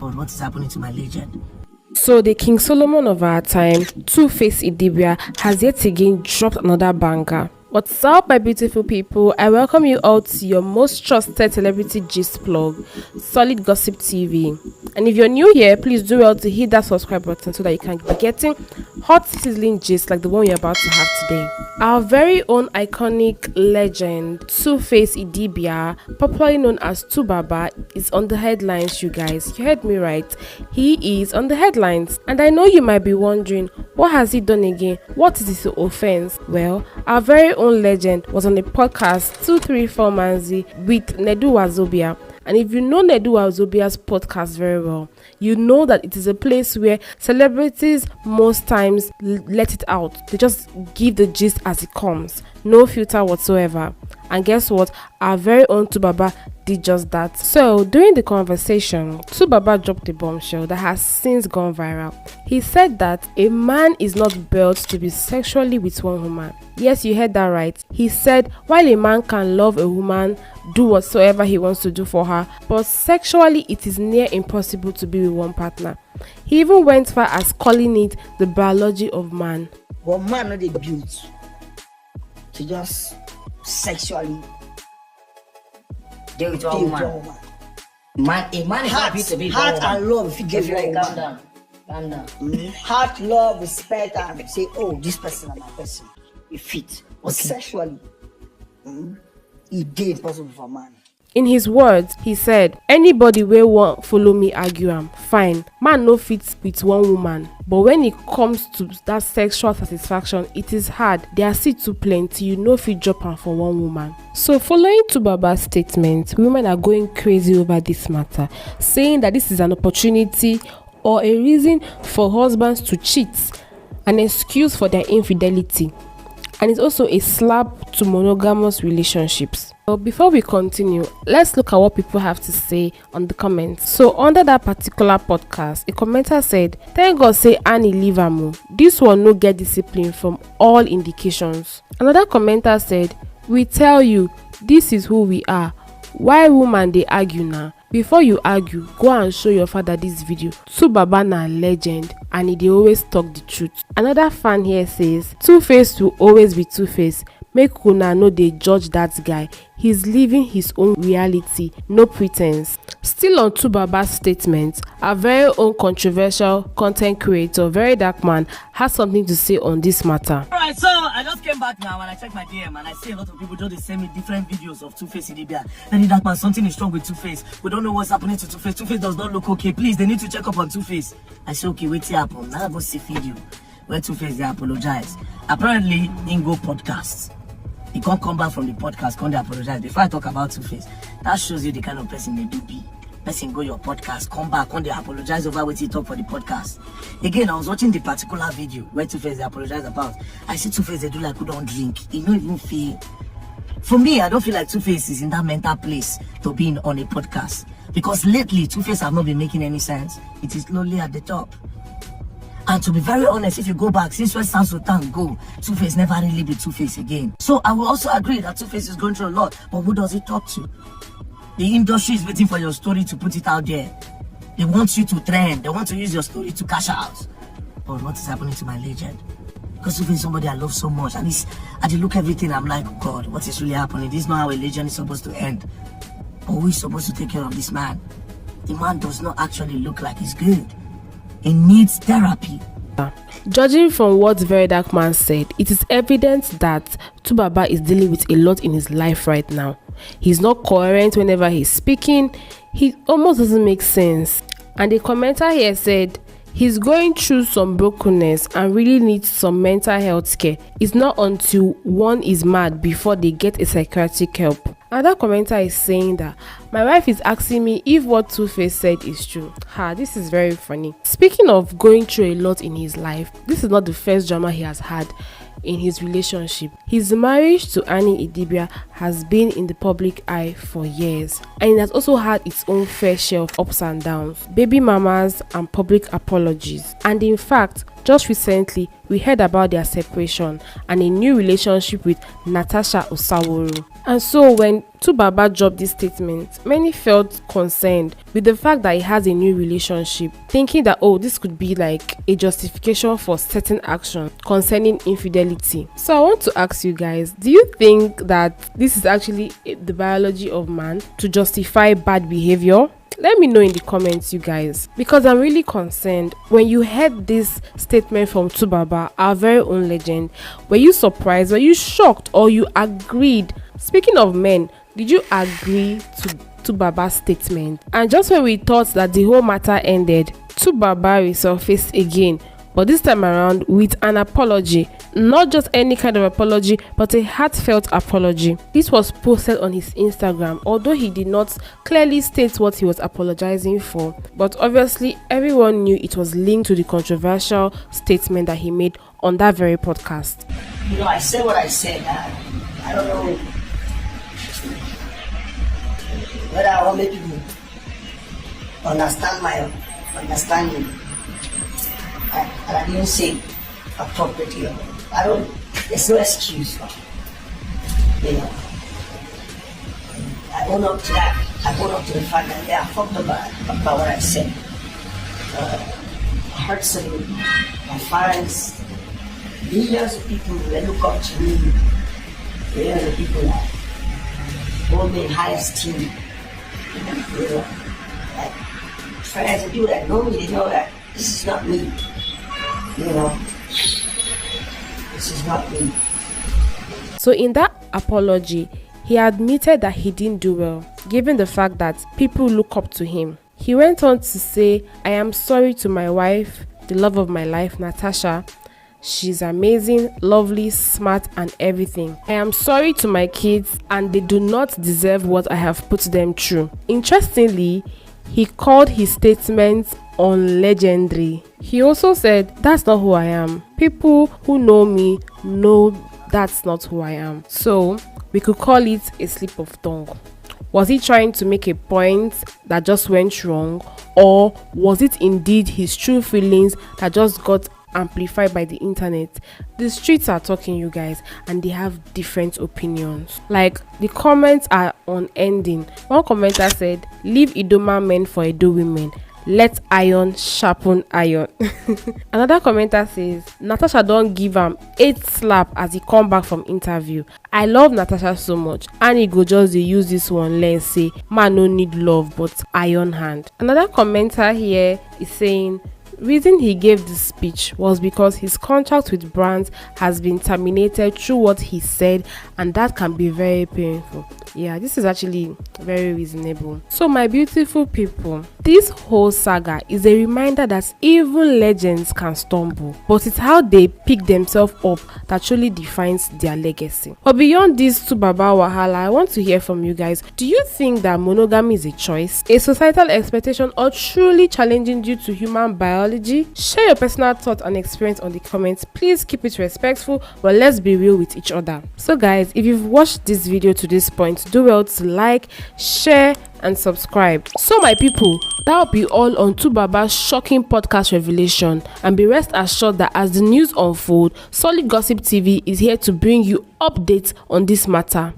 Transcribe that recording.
But what is happening to my legend? So the King Solomon of our time, Two-Face Idibia, has yet again dropped another banger. What's up, my beautiful people? I welcome you all to your most trusted celebrity gist plug, Solid Gossip TV. And if you're new here, please do well to hit that subscribe button so that you can be getting hot sizzling gist like the one you're about to have today. Our very own iconic legend, Two-Face Idibia, popularly known as Tubaba, is on the headlines, you guys. You heard me right. He is on the headlines. And I know you might be wondering, what has he done again? What is his offense? Well, our very own legend was on a podcast 234 Manzi with Nedu Wazobia. And if you know Nedu Wazobia's podcast very well, you know that it is a place where celebrities most times let it out. They just give the gist as it comes, no filter whatsoever. And guess what? Our very own Tubaba did just that. So during the conversation, Tubaba dropped a bombshell that has since gone viral. He said that a man is not built to be sexually with one woman. Yes, you heard that right. He said while a man can love a woman, do whatsoever he wants to do for her, but sexually it is near impossible to be with one partner. He even went far as calling it the biology of man. But man not built to just sexually deal with one woman. A man is happy to be heart and love. If you give like, calm down. Heart, love, respect, and say, oh, this person and that person, it fit. But sexually, it is possible for a man. In his words, he said, anybody wey wan follow me argue am, fine. Man no fit with one woman. But when it comes to that sexual satisfaction, it is hard. There are still too plenty. You no fit drop am for one woman. So following Tubaba's statement, women are going crazy over this matter, saying that this is an opportunity or a reason for husbands to cheat, an excuse for their infidelity, and it's also a slap to monogamous relationships. But before we continue, let's look at what people have to say on the comments. So under that particular podcast, a commenter said, thank God say Annie leave am. This one no get discipline from all indications. Another commenter said, we tell you, this is who we are. Why woman they argue now? Before you argue, go and show your father this video. Tubaba na legend and they always talk the truth. Another fan here says, Two-Face will always be Two-Face. Make una no dey judge that guy. He's living his own reality, no pretense. Still on Tubaba's statement, our very own controversial content creator Verydarkman has something to say on this matter. Alright, so I just came back now and I checked my DM and I see a lot of people just send me different videos of Two-Face Idibia. Verydarkman, something is wrong with Two-Face. We don't know what's happening to Two-Face. Two-Face does not look okay. Please, they need to check up on Two-Face. I say, okay, wait till happen. Now I go see video where Two-Face they apologize. Apparently, in go podcast. He can't come back from the podcast, can't apologize. Before I talk about Two-Face, that shows you the kind of person they do be. Person go your podcast, come back, can't apologize over what he talk for the podcast. Again, I was watching the particular video where Two-Face they apologize about. I see Two-Face they do like who don't drink. He don't even feel. For me, I don't feel like Two-Face is in that mental place to be on a podcast. Because lately, Two-Face have not been making any sense. It is slowly at the top. And to be very honest, if you go back, since when Sound Sultan go, Two-Face never really be Two-Face again. So I will also agree that Two-Face is going through a lot. But who does he talk to? The industry is waiting for your story to put it out there. They want you to trend. They want to use your story to cash out. But what is happening to my legend? Because Two-Face is somebody I love so much. And I look everything, I'm like, oh God, what is really happening? This is not how a legend is supposed to end. But who is supposed to take care of this man? The man does not actually look like he's good. He needs therapy. Judging from what Verydarkman said, it is evident that Tubaba is dealing with a lot in his life right now. He's not coherent whenever he's speaking. He almost doesn't make sense. And the commenter here said, he's going through some brokenness and really needs some mental health care. It's not until one is mad before they get a psychiatric help. Another commenter is saying that my wife is asking me if what Two-Face said is true. This is very funny. Speaking of going through a lot in his life, this is not the first drama he has had in his relationship. His marriage to Annie Idibia has been in the public eye for years, and it has also had its own fair share of ups and downs, baby mamas and public apologies. And in fact, just recently we heard about their separation and a new relationship with Natasha. And so when Tubaba dropped this statement, many felt concerned with the fact that he has a new relationship, thinking that, oh, this could be like a justification for certain action concerning infidelity. So I want to ask you guys, do you think that this is actually the biology of man to justify bad behavior? Let me know in the comments, you guys, because I'm really concerned. When you heard this statement from Tubaba, our very own legend, were you surprised, were you shocked, or you agreed? Speaking of men, did you agree to Tubaba's statement? And just when we thought that the whole matter ended, Tubaba resurfaced again, but this time around with an apology. Not just any kind of apology, but a heartfelt apology. This was posted on his Instagram, although he did not clearly state what he was apologizing for. But obviously, everyone knew it was linked to the controversial statement that he made on that very podcast. You know, I said what I said. I don't know whether I want people to understand my understanding. And I didn't say appropriately. There's no excuse. You know, I own up to that. I own up to the fact that, yeah, I fucked up about what I said. I hurt somebody. My parents, millions of people that look up to me, millions of people that hold me in high esteem. You know, like friends and people that know me, they know that this is not me. You know, this is not me. So in that apology, he admitted that he didn't do well, given the fact that people look up to him. He went on to say, I am sorry to my wife, the love of my life, Natasha. She's amazing, lovely, smart, and everything. I am sorry to my kids, and they do not deserve what I have put them through. Interestingly, he called his statements unlegendary. He also said, that's not who I am. People who know me know that's not who I am. So we could call it a slip of tongue. Was he trying to make a point that just went wrong, or was it indeed his true feelings that just got amplified by the internet? The streets are talking, you guys, and they have different opinions. Like, the comments are unending. One commenter said, leave Idoma men for Edo women, let iron sharpen iron. Another commenter says, Natasha don't give him 8 slap as he come back from interview. I love Natasha so much, and he go just dey use this one lens say man no need love but iron hand. Another commenter here is saying, reason he gave this speech was because his contract with brands has been terminated through what he said, and that can be very painful. Yeah, this is actually very reasonable. So my beautiful people, this whole saga is a reminder that even legends can stumble, but it's how they pick themselves up that truly defines their legacy. But beyond this Tubaba wahala, I want to hear from you guys. Do you think that monogamy is a choice, a societal expectation, or truly challenging due to human biology? Share your personal thoughts and experience on the comments. Please keep it respectful, but let's be real with each other. So guys, if you've watched this video to this point, do well to like, share, and subscribe. So my people, that will be all on Tubaba's shocking podcast revelation, and be rest assured that as the news unfolds, Solid Gossip TV is here to bring you updates on this matter.